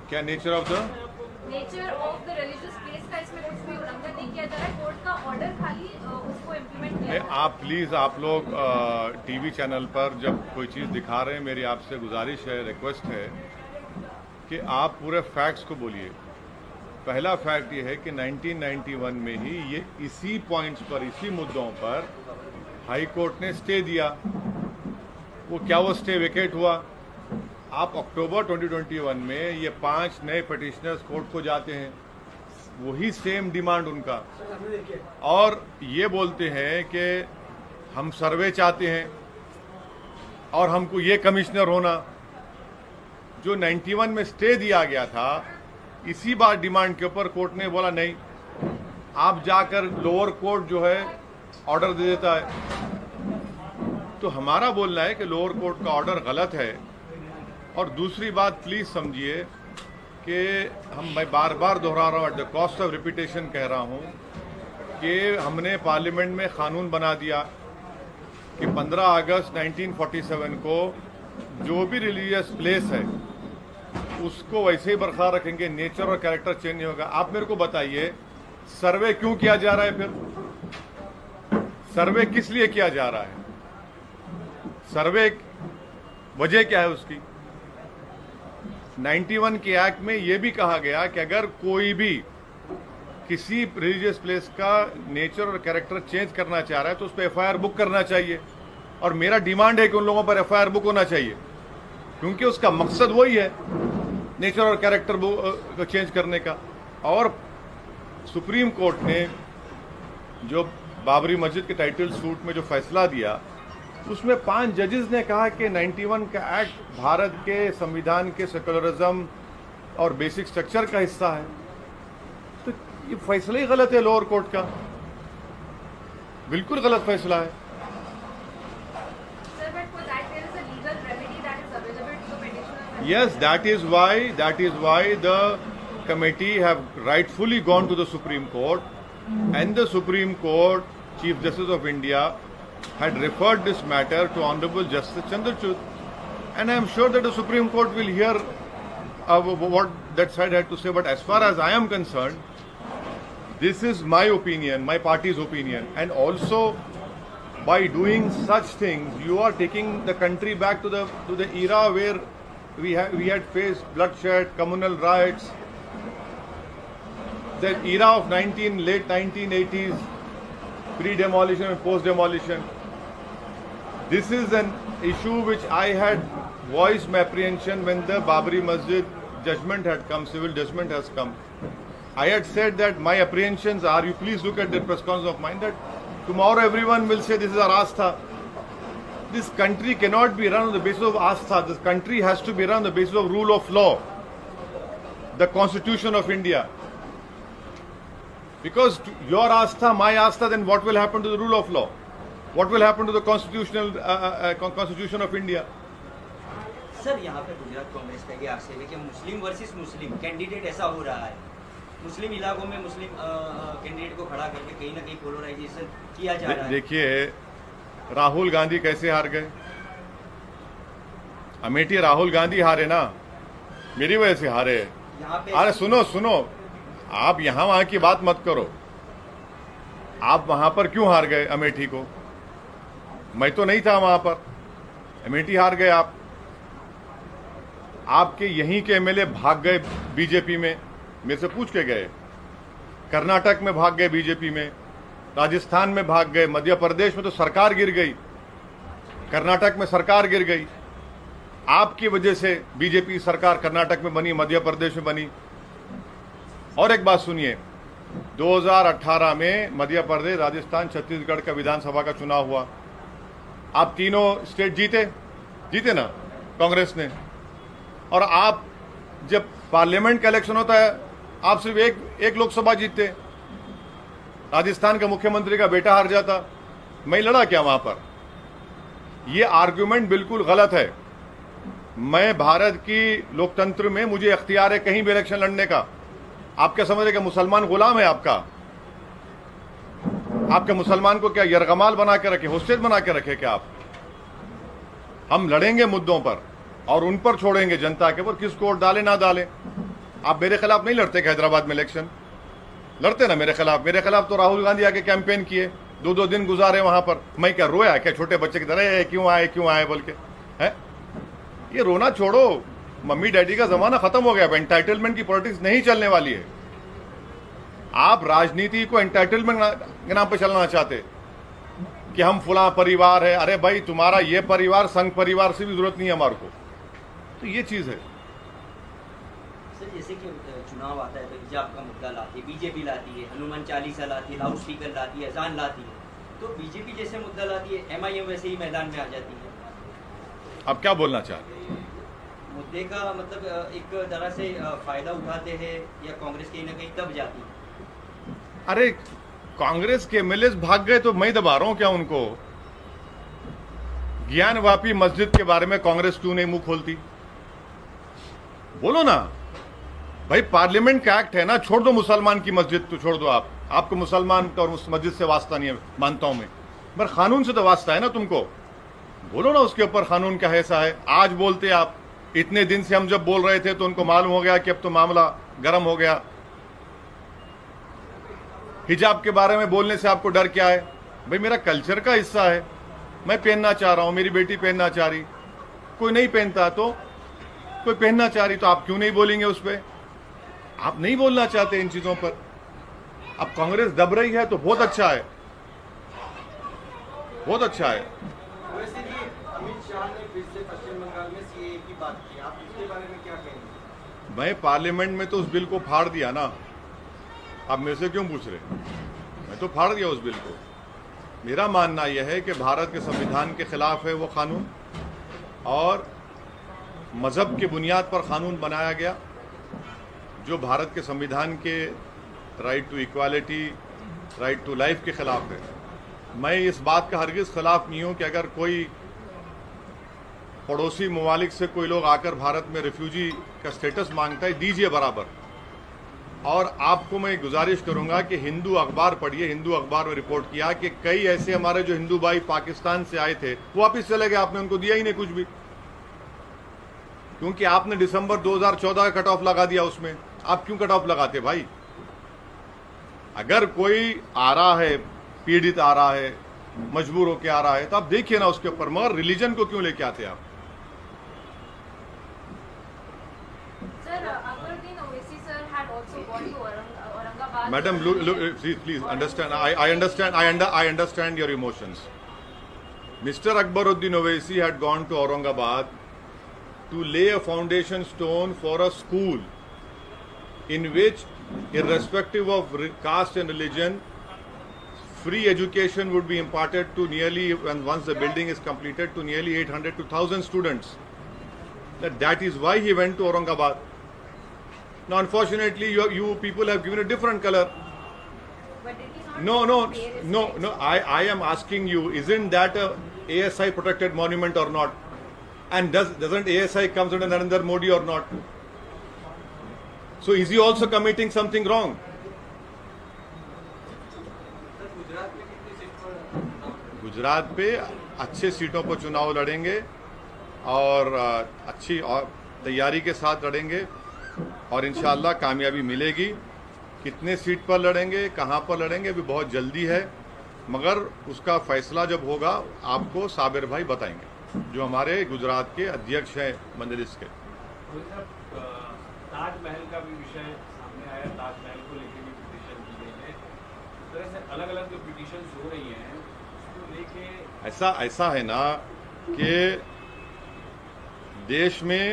क्या nature of the religious place का इसमें कुछ भी उल्लंघन नहीं किया जा रहा है। कोर्ट का ऑर्डर खाली उसको इम्प्लीमेंट किया जा रहा है। आप प्लीज़ आप लोग टीवी चैनल पर जब कोई चीज़ दिखा रहे हैं, मेरी आपसे गुजारिश है, रिक्वेस्ट है कि आप पूरे फैक्ट्स को बोलिए। पहला फैक्ट ये है कि 1991 में ही ये इसी पॉइंट्स पर, इसी मुद्दों पर हाई कोर्ट ने स्टे दिया। वो स्टे वेकेट हुआ। आप अक्टूबर 2021 में ये 5 नए पिटिशनर्स कोर्ट को जाते हैं, वही सेम डिमांड उनका, और ये बोलते हैं कि हम सर्वे चाहते हैं और हमको ये कमिश्नर होना। जो 91 में स्टे दिया गया था, इसी बार डिमांड के ऊपर कोर्ट ने बोला नहीं, आप जाकर लोअर कोर्ट जो है ऑर्डर दे देता है। तो हमारा बोलना है कि लोअर कोर्ट का ऑर्डर गलत है। और दूसरी बात प्लीज समझिए कि मैं बार बार दोहरा रहा हूँ, at the cost of repetition कह रहा हूँ कि हमने पार्लियामेंट में कानून बना दिया कि 15 अगस्त 1947 को जो भी रिलीजियस प्लेस है उसको वैसे ही बरकरार रखेंगे, नेचर और कैरेक्टर चेंज नहीं होगा। आप मेरे को बताइए, सर्वे क्यों किया जा रहा है? फिर सर्वे किस लिए किया जा रहा है? सर्वे वजह क्या है उसकी? 91 के एक्ट में यह भी कहा गया कि अगर कोई भी किसी रिलीजियस प्लेस का नेचर और कैरेक्टर चेंज करना चाह रहा है तो उस पर एफआईआर बुक करना चाहिए। और मेरा डिमांड है कि उन लोगों पर एफआईआर बुक होना चाहिए, क्योंकि उसका मकसद वही है, नेचर और कैरेक्टर को चेंज करने का। और सुप्रीम कोर्ट ने जो बाबरी मस्जिद के टाइटल सूट में जो फैसला दिया, उसमें 5 जजेस ने कहा कि 91 का एक्ट भारत के संविधान के सेकुलरिज्म और बेसिक स्ट्रक्चर का हिस्सा है। तो ये फैसला ही गलत है लोअर कोर्ट का, बिल्कुल गलत फैसला है। Yes, that is why the committee have rightfully gone to the Supreme Court, and the Supreme Court Chief Justice of India had referred this matter to Honorable Justice Chandrachud, and I am sure that the Supreme Court will hear what that side had to say. But as far as I am concerned, this is my opinion, my party's opinion, and also by doing such things, you are taking the country back to the era where we had faced bloodshed, communal riots, the era of late 1980s, pre-demolition and post-demolition. This is an issue which I had voiced my apprehension when the Babri Masjid judgment had come, civil judgment has come. I had said that my apprehensions are, you please look at the press conference of mine, that tomorrow everyone will say this is our Astha. This country cannot be run on the basis of Astha. This country has to be run on the basis of rule of law, the Constitution of India. Because your Astha, my Astha, then what will happen to the rule of law? What will happen to the Constitution of India? Sir, यहाँ पे गुजरात कांग्रेस का ये आक्षेप है कि मुस्लिम versus मुस्लिम candidate ऐसा हो रहा है, मुस्लिम इलाकों में मुस्लिम कैंडिडेट को खड़ा करके कहीं ना कहीं पोलराइजेशन किया जा रहा है। देखिए, राहुल गांधी कैसे हार गए? अमेठी राहुल गांधी हारे ना, मेरी वजह से हारे। अरे सुनो, आप यहाँ वहां की बात मत करो। आप वहां पर क्यों हार गए अमेठी को? मैं तो नहीं था वहां पर, अमेठी हार गए आप। आपके यहीं के एमएलए भाग गए बीजेपी में, मेरे से पूछ के गए। कर्नाटक में भाग गए बीजेपी में, राजस्थान में भाग गए, मध्य प्रदेश में तो सरकार गिर गई, कर्नाटक में सरकार गिर गई। आपकी वजह से बीजेपी सरकार कर्नाटक में बनी, मध्य प्रदेश में बनी। और एक बात सुनिए, 2018 में मध्य प्रदेश, राजस्थान, छत्तीसगढ़ का विधानसभा का चुनाव हुआ। आप तीनों स्टेट जीते ना कांग्रेस ने। और आप जब पार्लियामेंट का इलेक्शन होता है, आप सिर्फ एक लोकसभा जीतते। राजस्थान का मुख्यमंत्री का बेटा हार जाता, मैं लड़ा क्या वहां पर? ये आर्गुमेंट बिल्कुल गलत है। मैं भारत की लोकतंत्र में मुझे अख्तियार है कहीं भी इलेक्शन लड़ने का। आप क्या समझ रहे कि मुसलमान गुलाम है आपका? आपके मुसलमान को क्या यरगमाल बना के रखे, होस्टेज बना के रखे क्या आप? हम लड़ेंगे मुद्दों पर और उन पर छोड़ेंगे जनता के ऊपर, किसको वोट डाले ना डाले। आप मेरे खिलाफ नहीं लड़ते कि हैदराबाद में इलेक्शन लड़ते ना मेरे खिलाफ तो राहुल गांधी आके कैंपेन किए, 2-2 दिन गुजारे वहां पर। मैं क्या रोया क्या छोटे बच्चे की तरह, क्यों आए बोल के? है ये रोना छोड़ो, मम्मी डैडी का जमाना खत्म हो गया। अब एंटाइटलमेंट की पॉलिटिक्स नहीं चलने वाली है। आप राजनीति को एंटाइटलमेंट के नाम पे चलना चाहते कि हम फुला परिवार है। अरे भाई, तुम्हारा ये परिवार संघ परिवार से भी जरूरत नहीं है हमारे को। तो ये चीज है सर। जैसे कि चुनाव आता है तो हिजाब का मुद्दा लाती है, बीजेपी लाती है, हनुमान चालीसा लाती है, लाउड स्पीकर लाती है, अजान लाती है, तो बीजेपी जैसे मुद्दा लाती है, एमआईएम वैसे ही मैदान में आ जाती है। अब क्या बोलना चाहते हैं? मुद्दे का मतलब एक तरह से फायदा उठाते हैं या कांग्रेस कहीं ना कहीं दब जाती है। अरे कांग्रेस के एमएलए भाग गए तो मैं दबा रहा हूं क्या उनको? ज्ञानवापी मस्जिद के बारे में कांग्रेस क्यों नहीं मुंह खोलती? बोलो ना भाई, पार्लियामेंट का एक्ट है ना, छोड़ दो मुसलमान की मस्जिद तो छोड़ दो। आपको मुसलमान और उस मस्जिद से वास्ता नहीं है, मानता हूं मैं, पर कानून से तो वास्ता है ना तुमको। बोलो ना उसके ऊपर कानून क्या ऐसा है। आज बोलते आप, इतने दिन से हम जब बोल रहे थे तो उनको मालूम हो गया कि अब तो मामला गर्म हो गया। हिजाब के बारे में बोलने से आपको डर क्या है? भाई मेरा कल्चर का हिस्सा है, मैं पहनना चाह रहा हूं, मेरी बेटी पहनना चाह रही, कोई नहीं पहनता तो कोई पहनना चाह रही, तो आप क्यों नहीं बोलेंगे उस पर? आप नहीं बोलना चाहते इन चीजों पर। अब कांग्रेस दब रही है तो बहुत अच्छा है, बहुत अच्छा है। वैसे भी अमित शाह ने फिर से पश्चिम बंगाल में सीएए की बात की, आप इसके बारे में क्या कहेंगे? मैं पार्लियामेंट में तो उस बिल को फाड़ दिया ना, आप मेरे से क्यों पूछ रहे? मैं तो फाड़ दिया उस बिल को। मेरा मानना यह है कि भारत के संविधान के खिलाफ है वो कानून, और मजहब के बुनियाद पर कानून बनाया गया जो भारत के संविधान के right to equality, right to life के खिलाफ है। मैं इस बात का हरगिज खिलाफ नहीं हूं कि अगर कोई पड़ोसी ममालिक से कोई लोग आकर भारत में रिफ्यूजी का स्टेटस मांगता है, दीजिए बराबर। और आपको मैं गुजारिश करूंगा कि हिंदू अखबार पढ़िए। हिंदू अखबार में रिपोर्ट किया कि कई ऐसे हमारे जो हिंदू भाई पाकिस्तान से आए थे वो वापिस चले गए, आपने उनको दिया ही नहीं कुछ भी, क्योंकि आपने दिसंबर 2014 का कट ऑफ लगा दिया उसमें। आप क्यों कट ऑफ लगाते भाई? अगर कोई आ रहा है, पीड़ित आ रहा है, मजबूर होकर आ रहा है, तो आप देखिए ना उसके ऊपर, मगर रिलीजन को क्यों लेके आते आप? Madam, look, please understand. I understand your emotions. Mr. Akbaruddin Owaisi had gone to Aurangabad to lay a foundation stone for a school in which, irrespective of caste and religion, free education would be imparted to nearly, and once the building is completed, to nearly 800 to 1,000 students. That is why he went to Aurangabad. Now, unfortunately, you people have given a different color. But it is not No. I am asking you, isn't that a ASI protected monument or not? And doesn't ASI comes under Narendra Modi or not? So is he also committing something wrong? Gujarat पे अच्छे सीटों पर चुनाव लड़ेंगे और अच्छी और तैयारी के साथ लड़ेंगे और इंशाअल्लाह कामयाबी मिलेगी। कितने सीट पर लड़ेंगे, कहां पर लड़ेंगे, अभी बहुत जल्दी है, मगर उसका फैसला जब होगा आपको साबिर भाई बताएंगे, जो हमारे गुजरात के अध्यक्ष हैं मजलिस के। ताजमहल का भी विषय सामने आया, ताजमहल को लेकर भी पिटीशन की गई है, तो ऐसे अलग अलग जो पिटीशन हो रही हैं उसको लेके ऐसा है ना कि देश में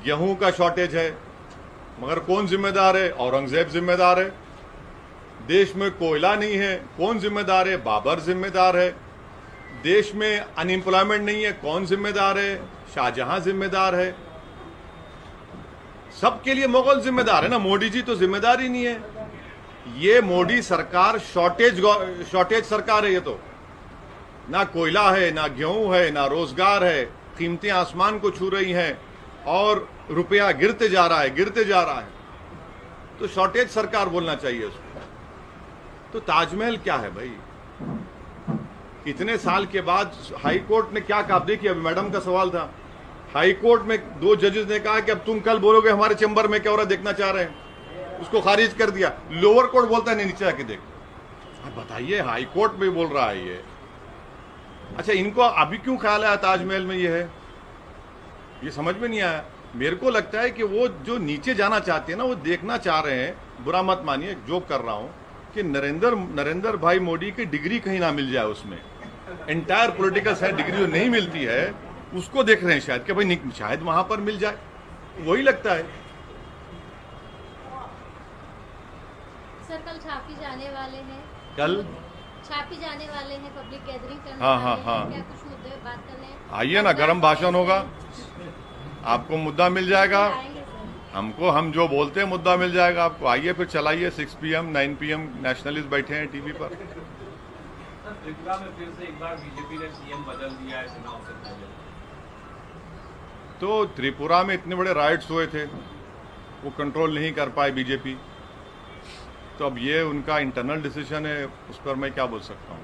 गेहूं का शॉर्टेज है, मगर कौन जिम्मेदार है? औरंगजेब जिम्मेदार है। देश में कोयला नहीं है, कौन जिम्मेदार है? बाबर जिम्मेदार है। देश में अनएम्प्लॉयमेंट नहीं है, कौन जिम्मेदार है? शाहजहां जिम्मेदार है। सबके लिए मुगल जिम्मेदार है ना, मोदी जी तो जिम्मेदार ही नहीं है। ये मोदी सरकार शॉर्टेज सरकार है। ये तो ना कोयला है, ना गेहूं है, ना रोजगार है, कीमतें आसमान को छू रही हैं और रुपया गिरते जा रहा है। तो शॉर्टेज सरकार बोलना चाहिए उसको। तो ताजमहल क्या है भाई? इतने साल के बाद हाई कोर्ट ने क्या कहा? देखिए, अभी मैडम का सवाल था, हाई कोर्ट में 2 जजेस ने कहा कि अब तुम कल बोलोगे हमारे चैम्बर में क्या हो रहा देखना चाह रहे हैं, उसको खारिज कर दिया। लोअर कोर्ट बोलता है नहीं, नीचे आके देख। अब बताइए, हाई कोर्ट में बोल रहा है ये। अच्छा, इनको अभी क्यों ख्याल आया ताजमहल में ये है, ये समझ में नहीं आया। मेरे को लगता है कि वो जो नीचे जाना चाहते हैं ना, वो देखना चाह रहे हैं, बुरा मत मानिए, जोक कर रहा हूं, कि नरेंद्र भाई मोदी की डिग्री कहीं ना मिल जाए उसमें। एंटायर पॉलिटिकल साइड डिग्री जो नहीं मिलती है उसको देख रहे हैं शायद, कि भाई शायद वहां पर मिल जाए, वही लगता है। सर कल छापी जाने वाले हैं, कल छापी जाने वाले हैं, पब्लिक गैदरिंग करने हाँ, वाले हाँ, हैं। हाँ। क्या कुछ मुद्दे पे बात करने हैं? आइए ना, गरम भाषण होगा, आपको मुद्दा मिल जाएगा। आएंगे सर। हम जो बोलते हैं मुद्दा मिल जाएगा आपको। आइए फिर चलाइए, 6 PM 9 PM नेशनलिस्ट बैठे हैं टीवी पर। सर त्रिपुरा में फिर से एक बार बीजेपी ने सीएम बदल दिया है चुनाव से पहले। तो त्रिपुरा में इतने बड़े राइट्स हुए थे, वो कंट्रोल नहीं कर पाए बीजेपी, तो अब ये उनका इंटरनल डिसीजन है, उस पर मैं क्या बोल सकता हूँ।